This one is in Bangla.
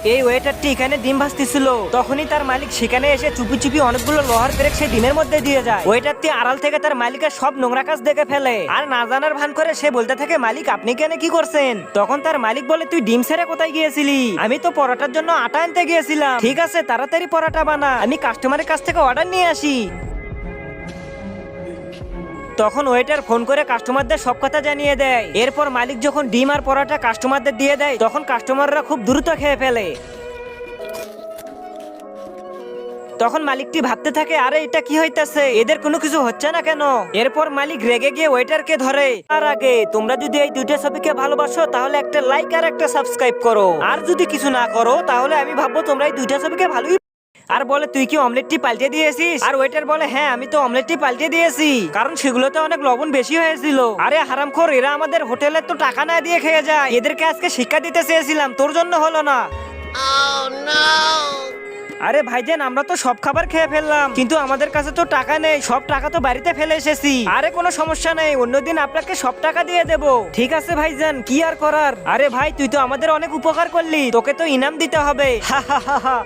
এই ওয়েটারটি এখানে ডিম ভাজতেছিল, তখনই তার মালিক সেখানে এসে চুপি চুপি অনেকগুলো লোহার পেরেক সে ডিমের মধ্যে দিয়ে যায়। ওয়েটারটি আড়াল থেকে তার মালিকের সব নোংরা কাজ দেখে ফেলে আর না জানার ভান করে সে বলতে থাকে, মালিক আপনি কেন কি করছেন? তখন তার মালিক বলে, তুই ডিম ছেড়ে কোথায় গিয়েছিলি? আমি তো পরোটার জন্য আটা আনতে গিয়েছিলাম। ঠিক আছে, তাড়াতাড়ি পরোটা বানা, আমি কাস্টমারের কাছ থেকে অর্ডার নিয়ে আসি। তখন ওয়েটার ফোন করে কাস্টমারদের সব কথা জানিয়ে দেয়। এরপর মালিক যখন ডিম আর পরোটা কাস্টমারদের দিয়ে দেয়, তখন কাস্টমাররা খুব দ্রুত খেয়ে ফেলে। তখন মালিকটি ভাবতে থাকে, আরে এটা কি হইতাছে, এদের কোনো কিছু হচ্ছে না কেন? এরপর মালিক রেগে গিয়ে ওয়েটারকে ধরে। তার আগে তোমরা যদি এই দুইটা ছবিকে ভালোবাসো তাহলে একটা লাইক আর একটা সাবস্ক্রাইব করো, আর যদি কিছু না করো তাহলে আমি ভাববো তোমরা এই দুইটা ছবিকে ভালোই। আর বলে, তুই কি অমলেটটি পাল্টে দিয়েছিস? আর ওয়েটার বলে, হ্যাঁ আমি তো অমলেটটি পাল্টে দিয়েছি, কারণ সেগুলোতে অনেক লবণ বেশি হয়েছিল। আরে হারামখোর, এরা আমাদের হোটেলে তো টাকা না দিয়ে খেয়ে যায়, এদেরকে আজকে শিক্ষা দিতে চেয়েছিলাম, তোর জন্য হলো না। আরে ভাইজান, আমরা তো সব খাবার খেয়ে ফেললাম, কিন্তু আমাদের কাছে তো টাকা নেই, সব টাকা তো বাড়িতে ফেলে এসেছি। আরে কোনো সমস্যা নেই, অন্যদিন আপনাকে সব টাকা দিয়ে দেব। ঠিক আছে ভাইজান, কি আর করার। আরে ভাই, তুই তো আমাদের অনেক উপকার করলি, তোকে তো ইনাম দিতে হবে। হা হা হা হা।